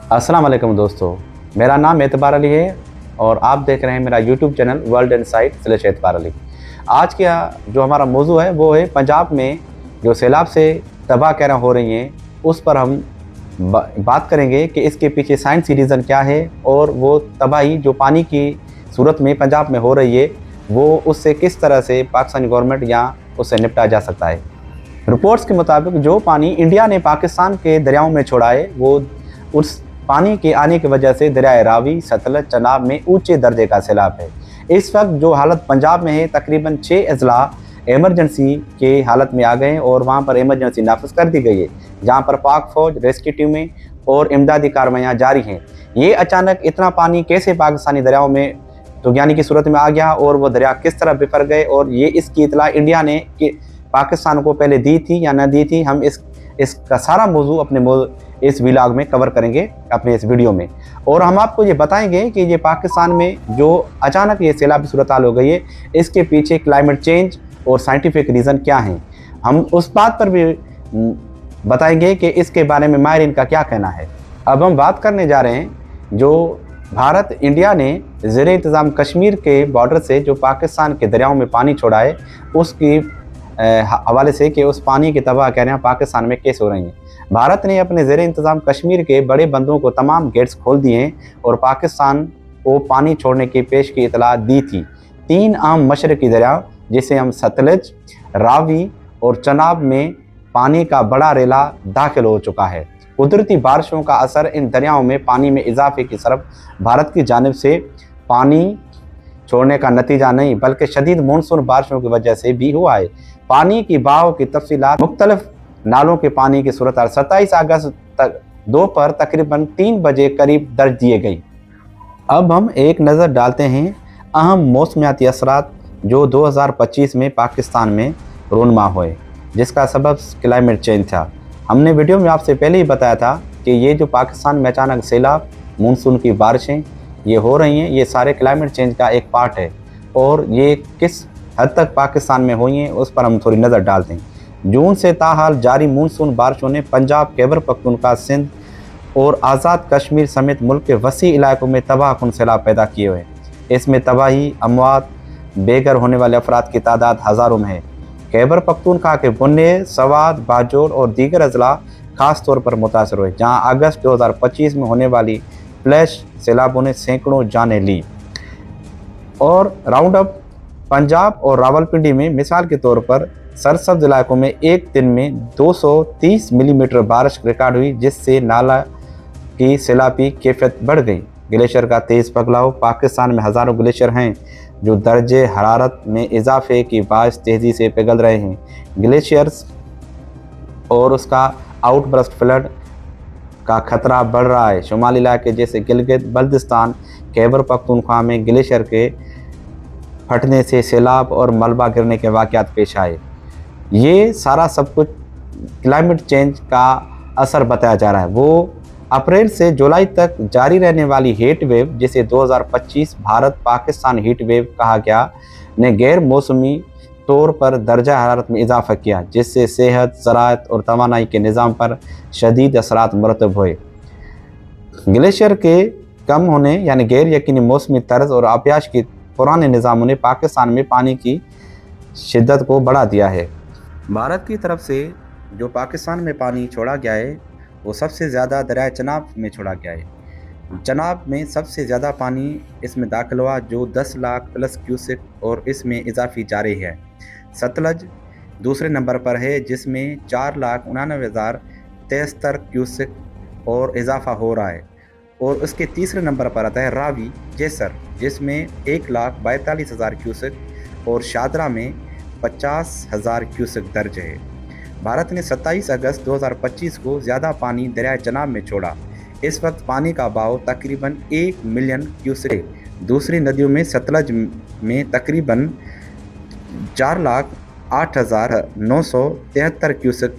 अस्सलाम वालेकुम दोस्तों, मेरा नाम एतबार अली है और आप देख रहे हैं मेरा यूट्यूब चैनल वर्ल्ड इनसाइट एतबार अली। आज का जो हमारा मौजू है वो है पंजाब में जो सैलाब से तबाह कहना हो रही हैं, उस पर हम बात करेंगे कि इसके पीछे साइंसी रीज़न क्या है और वो तबाही जो पानी की सूरत में पंजाब में हो रही है वो उससे किस तरह से पाकिस्तानी गवर्नमेंट या उससे निपटा जा सकता है। रिपोर्ट्स के मुताबिक जो पानी इंडिया ने पाकिस्तान के दरियाओं में छोड़ा है वो उस पानी के आने की वजह से दरियाए रावी, सतलज, चनाब में ऊंचे दर्जे का सैलाब है। इस वक्त जो हालत पंजाब में है, तकरीबन 6 अजला एमरजेंसी के हालत में आ गए हैं और वहाँ पर एमरजेंसी नाफिज कर दी गई है, जहाँ पर पाक फौज, रेस्क्यू टीमें और इमदादी कार्रवाइयाँ जारी हैं। ये अचानक इतना पानी कैसे पाकिस्तानी दरियाओं में तुगयानी की सूरत में आ गया और वो दरिया किस तरह बिफर गए और ये इसकी इतला इंडिया ने कि पाकिस्तान को पहले दी थी या न दी थी, हम इसका सारा मौजू अपने इस व्लॉग में कवर करेंगे अपने इस वीडियो में। और हम आपको ये बताएंगे कि ये पाकिस्तान में जो अचानक ये सैलाबी सूरत हाल हो गई है, इसके पीछे क्लाइमेट चेंज और साइंटिफिक रीज़न क्या हैं। हम उस बात पर भी बताएंगे कि इसके बारे में माहिरीन का क्या कहना है। अब हम बात करने जा रहे हैं जो भारत इंडिया ने ज़ेर इंतज़ाम कश्मीर के बॉर्डर से जो पाकिस्तान के दरियाओं में पानी छोड़ा है उसकी हवाले से कि उस पानी की तबाह कहना पाकिस्तान में कैसे हो रही हैं। भारत ने अपने ज़ेर इंतज़ाम कश्मीर के बड़े बंदों को तमाम गेट्स खोल दिए हैं और पाकिस्तान को पानी छोड़ने की पेश की इतला दी थी। 3 आम मशरकी दरिया जिसे हम सतलज, रावी और चनाब में पानी का बड़ा रेला दाखिल हो चुका है। कुदरती बारिशों का असर इन दरियाओं में पानी में इजाफे की तरफ भारत की जानिब से पानी छोड़ने का नतीजा नहीं बल्कि शदीद मानसून बारिशों की वजह से भी हुआ है। पानी की बहाव की तफसीलात मुख्तलिफ नालों के पानी की सूरत 27 अगस्त तक दोपहर तकरीबन 3 बजे करीब दर्ज दिए गई। अब हम एक नज़र डालते हैं अहम मौसमियाती असरात जो 2025 में पाकिस्तान में रूनमा हुए, जिसका सबब क्लाइमेट चेंज था। हमने वीडियो में आपसे पहले ही बताया था कि ये जो पाकिस्तान में अचानक सैलाब, मानसून की बारिशें ये हो रही हैं, ये सारे क्लाइमेट चेंज का एक पार्ट है और ये किस हद तक पाकिस्तान में हुई हैं उस पर हम थोड़ी नज़र डालते हैं। जून से ताहाल जारी मानसून बारिशों ने पंजाब, खैबर पख्तूनख्वा, सिंध और आज़ाद कश्मीर समेत मुल्क के वसी इलाकों में तबाहकुन सैलाब पैदा किए हुए। इसमें तबाही, अमवात, बेघर होने वाले अफराद की तादाद हज़ारों में है। खैबर पख्तूनख्वा के बुन्ने, सवात, बाजोर और दीगर अजला खास तौर पर मुतासर हुए, जहाँ अगस्त 2025 में होने वाली फ्लैश सैलाबों ने सैकड़ों जानें ली। और राउंड अप पंजाब और रावलपिंडी में मिसाल के तौर पर सरसब्ज इलाकों में एक दिन में 230 मिलीमीटर बारिश रिकॉर्ड हुई, जिससे नाला की सैलाबी कैफियत बढ़ गई। ग्लेशियर का तेज़ पगलाव, पाकिस्तान में हज़ारों ग्लेशियर हैं जो दर्जे हरारत में इजाफे की बायस तेज़ी से पिघल रहे हैं। ग्लेशियर्स और उसका आउटबर्स्ट फ्लड का खतरा बढ़ रहा है। शुमाली इलाके जैसे गिलगित बल्तिस्तान, खैबर पख्तूनख्वा में ग्लेशियर के फटने से सैलाब और मलबा गिरने के वाक़यात पेश आए। ये सारा सब कुछ क्लाइमेट चेंज का असर बताया जा रहा है। वो अप्रैल से जुलाई तक जारी रहने वाली हीट वेव, जिसे 2025 भारत पाकिस्तान हीट वेव कहा गया, ने गैर मौसमी तौर पर दर्जा हरारत में इजाफा किया, जिससे सेहत, ज़राअत और तवानाई के निज़ाम पर शदीद असरात मुरतब हुए। ग्लेशियर के कम होने यानी गैर यकीनी मौसमी तर्ज और आबियाश की पुराने निज़ामों ने पाकिस्तान में पानी की शिद्दत को बढ़ा दिया है। भारत की तरफ से जो पाकिस्तान में पानी छोड़ा गया है वो सबसे ज़्यादा दरिया चनाब में छोड़ा गया है। चनाब में सबसे ज़्यादा पानी इसमें दाखिल हुआ जो 10 लाख प्लस क्यूसेक और इसमें इजाफी जारी है। सतलज दूसरे नंबर पर है जिसमें 4,99,073 क्यूसेक और इजाफा हो रहा है और उसके तीसरे नंबर पर आता है रावी जैसर जिसमें 1,42,000 क्यूसेक और शादरा में 50,000 क्यूसेक दर्ज है। भारत ने 27 अगस्त 2025 को ज़्यादा पानी दरिया चनाब में छोड़ा। इस वक्त पानी का बहाव तकरीबन 1 मिलियन क्यूसेक है। दूसरी नदियों में सतलज में तकरीबन 4,08,973 क्यूसेक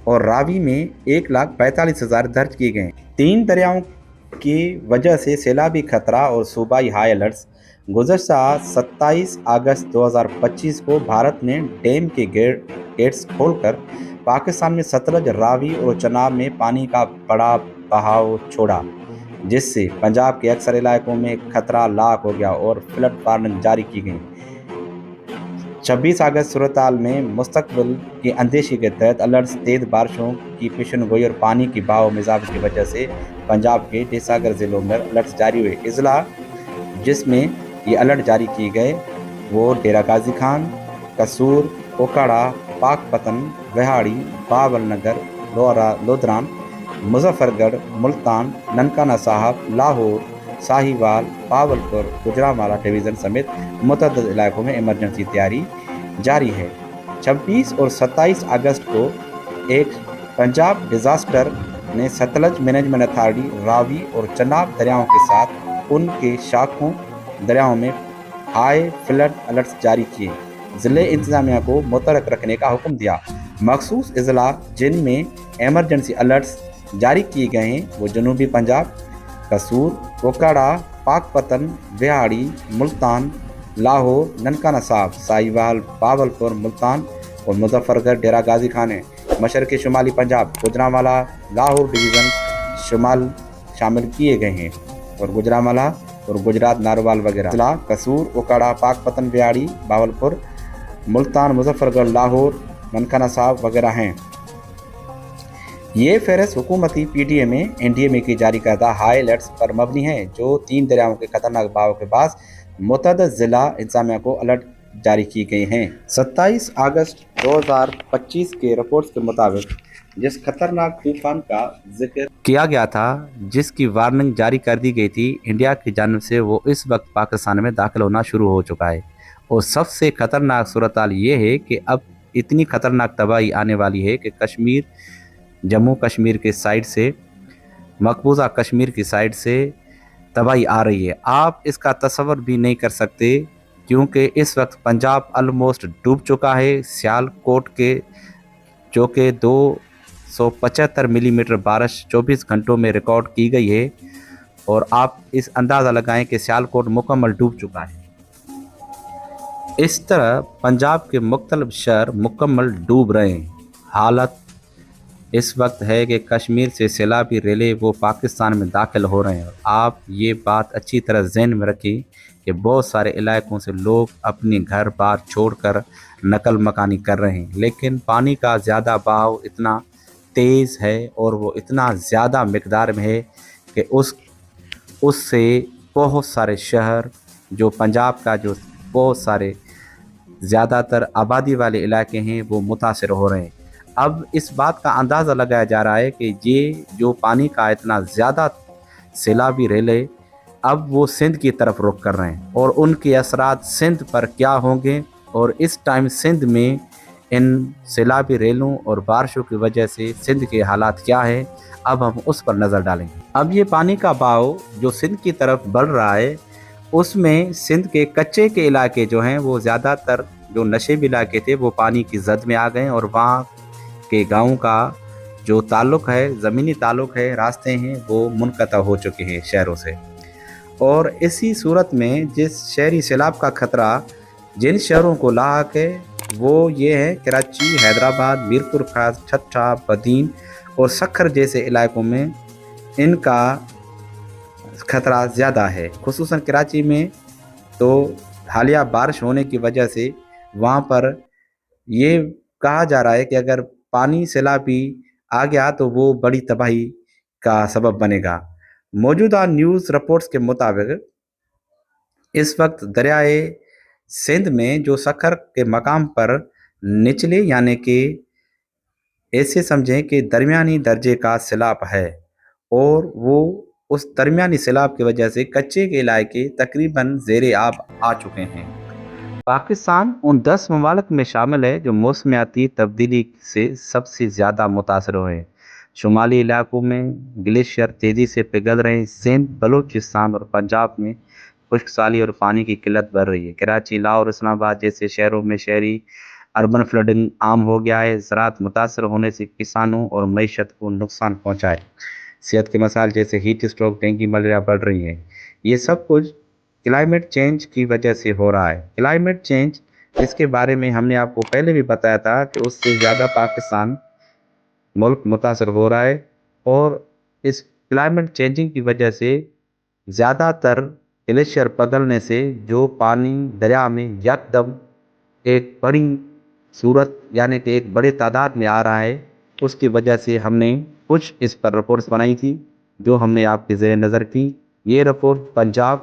और रावी में 1,45,000 दर्ज किए गए। 3 दरियाओं की वजह से सैलाबी खतरा और सूबाई हाई अलर्ट्स गुज़श्ता 27 अगस्त 2025 को भारत ने डैम के गेट्स खोलकर पाकिस्तान में सतलज, रावी और चनाब में पानी का बड़ा बहाव छोड़ा, जिससे पंजाब के अक्सर इलाकों में खतरा लाक हो गया और फ्लड वार्निंग जारी की गई। 26 अगस्त सूरत-हाल में मुस्तकबिल की अंदेशी के तहत अलर्ट्स, तेज बारिशों की पेशन गोई और पानी की बहाव में इजाफे की वजह से पंजाब के 6 सागर जिलों में अलर्ट्स जारी हुए। अजला जिसमें ये अलर्ट जारी किए गए वो डेरा गाजी खान, कसूर, ओकाड़ा, पाकपतन, विहाड़ी, बाबर नगर, लोधरान, मुजफ्फरगढ़, मुल्तान, ननकाना साहब, लाहौर, साहिवाल, बावलपुर, गुजरांवाला डिवीज़न समेत मुतअद्दिद इलाकों में इमरजेंसी तैयारी जारी है। 26 और 27 अगस्त को एक पंजाब डिज़ास्टर ने सतलज मैनेजमेंट अथॉरिटी, रावी और चनाब दरियाओं के साथ उनके शाखों दरियाओं में हाई फ्लड अलर्ट्स जारी किए। ज़िले इंतजामिया को मुतहरक रखने का हुक्म दिया। मखसूस अजला जिनमें एमरजेंसी अलर्ट्स जारी किए गए हैं वो जनूबी पंजाब, कसूर, ओकाड़ा, पाकपतन, विहाड़ी, मुल्तान, लाहौर, ननकाना साहब, साहिवाल, बावलपुर, मुल्तान और मुजफ्फरगढ़, डेरा गाजी खान है। मशरक़ी शुमाली पंजाब, गुजरांवाला, लाहौर डिवीज़न शुमाल शामिल किए गए हैं और गुजरांवाला और गुजरात, नारोवाल वगैरह जिला कसूर, ओकाड़ा, पाकपतन, विहाड़ी, बावलपुर, मुल्तान, मुजफ्फरगढ़, लाहौर, ननकाना साहब वगैरह हैं। ये फहरिस्त हुकूमती PDA में NDA की जारी करदा हाई अलर्ट्स पर मबनी है, जो 3 दरियाओं के खतरनाक बहाव के बाद मुतअद्दिद ज़िला इंतजामिया को अलर्ट जारी की गई हैं। 27 अगस्त 2025 के रिपोर्ट्स के मुताबिक जिस खतरनाक तूफान का जिक्र किया गया था, जिसकी वार्निंग जारी कर दी गई थी इंडिया की जानिब से, वो इस वक्त पाकिस्तान में दाखिल होना शुरू हो चुका है। और सबसे खतरनाक सूरत हाल ये है कि अब इतनी खतरनाक तबाही आने वाली है कि कश्मीर, जम्मू कश्मीर के साइड से, मकबूजा कश्मीर की साइड से तबाही आ रही है। आप इसका तसव्वुर भी नहीं कर सकते, क्योंकि इस वक्त पंजाब ऑलमोस्ट डूब चुका है। सियालकोट के जो कि 275 मिलीमीटर बारिश 24 घंटों में रिकॉर्ड की गई है, और आप इस अंदाज़ा लगाएं कि सियालकोट मुकम्मल डूब चुका है। इस तरह पंजाब के मुख्तलिफ शहर मुकम्मल डूब रहे हैं। हालत इस वक्त है कि कश्मीर से सैलाबी रेले वो पाकिस्तान में दाखिल हो रहे हैं। आप ये बात अच्छी तरह ज़हन में रखिए कि बहुत सारे इलाकों से लोग अपने घर बार छोड़कर नकल मकानी कर रहे हैं, लेकिन पानी का ज़्यादा बहाव इतना तेज़ है और वो इतना ज़्यादा मिकदार में है कि उससे बहुत सारे शहर, जो पंजाब का जो बहुत सारे ज़्यादातर आबादी वाले इलाके हैं, वो मुतासर हो रहे हैं। अब इस बात का अंदाज़ा लगाया जा रहा है कि ये जो पानी का इतना ज़्यादा सैलाबी रेले अब वो सिंध की तरफ रुख कर रहे हैं, और उनके असरात सिंध पर क्या होंगे, और इस टाइम सिंध में इन सैलाबी रेलों और बारिशों की वजह से सिंध के हालात क्या है, अब हम उस पर नज़र डालेंगे। अब ये पानी का बहाव जो सिंध की तरफ बढ़ रहा है, उसमें सिंध के कच्चे के इलाके जो हैं वो ज़्यादातर जो नशेबी इलाके थे वो पानी की जद में आ गए, और वहाँ के गाँव का जो ताल्लुक़ है, ज़मीनी ताल्लुक़ है, रास्ते हैं, वो मुनक़ता हो चुके हैं शहरों से। और इसी सूरत में जिस शहरी सैलाब का ख़तरा जिन शहरों को लाहक है वो ये है कराची, हैदराबाद, मीरपुर खास, ठट्ठा, बदीन और सखर जैसे इलाकों में इनका ख़तरा ज़्यादा है। खुसूसन कराची में तो हालिया बारिश होने की वजह से वहाँ पर ये कहा जा रहा है कि अगर पानी सैलाबी आ गया तो वो बड़ी तबाही का सबब बनेगा। मौजूदा न्यूज़ रिपोर्ट्स के मुताबिक इस वक्त दरियाए सिंध में जो सखर के मकाम पर निचले यानी कि ऐसे समझें कि दरमियानी दर्जे का सैलाब है, और वो उस दरमियानी सैलाब की वजह से कच्चे के इलाके तकरीबन ज़ेरे आब आ चुके हैं। पाकिस्तान उन 10 ममालिक में शामिल है जो मौसमियाती तब्दीली से सबसे ज़्यादा मुतासर हुए हैं। शुमाली इलाकों में ग्लेशियर तेज़ी से पिघल रहे हैं। सिंध, बलूचिस्तान और पंजाब में खुश्क साली और पानी की किल्लत बढ़ रही है। कराची, लाहौर, इस्लामाबाद जैसे शहरों में शहरी अर्बन फ्लडिंग आम हो गया है। ज़राअत मुतासर होने से किसानों और मईशत को नुकसान पहुँचा है। सेहत के मसाइल जैसे हीट स्ट्रोक, डेंगू, मलेरिया बढ़ रही हैं। ये सब कुछ کلائمیٹ چینج کی وجہ سے ہو رہا ہے۔ کلائمیٹ چینج اس کے بارے میں ہم نے آپ کو پہلے بھی بتایا تھا کہ اس سے زیادہ پاکستان ملک متاثر ہو رہا ہے، اور اس کلائمیٹ چینجنگ کی وجہ سے زیادہ تر گلیشیئر پگھلنے سے جو پانی دریا میں یکدم ایک بڑی صورت یعنی کہ ایک بڑے تعداد میں آ رہا ہے، اس کی وجہ سے ہم نے کچھ اس پر رپورٹس بنائی تھی جو ہم نے آپ کے زیر نظر کی۔ یہ رپورٹ پنجاب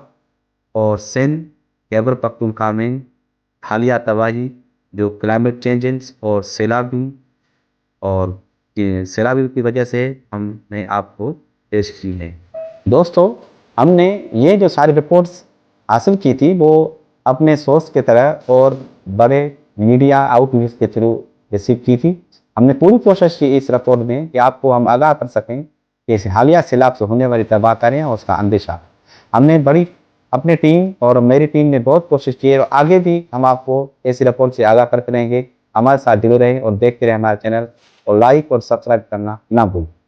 اور سندھ، خیبر پختونخوا میں حالیہ تباہی جو کلائمیٹ چینجز اور سیلابی کی وجہ سے ہم نے آپ کو پیش کی ہے۔ دوستو، ہم نے یہ جو ساری رپورٹس حاصل کی تھی وہ اپنے سورس کی طرح اور بڑے میڈیا آؤٹ ریچ کے تھرو ریسیو کی تھی۔ ہم نے پوری کوشش کی اس رپورٹ میں کہ آپ کو ہم آگاہ کر سکیں کہ اس حالیہ سیلاب سے ہونے والی تباہ کاریاں اور اس کا اندیشہ۔ ہم نے اپنی ٹیم اور میری ٹیم نے بہت کوشش کی ہے، اور آگے بھی ہم آپ کو ایسی رپورٹ سے آگاہ کرتے رہیں گے۔ ہمارے ساتھ جڑے رہیں اور دیکھتے رہیں ہمارا چینل، اور لائک اور سبسکرائب کرنا نہ بھولیں۔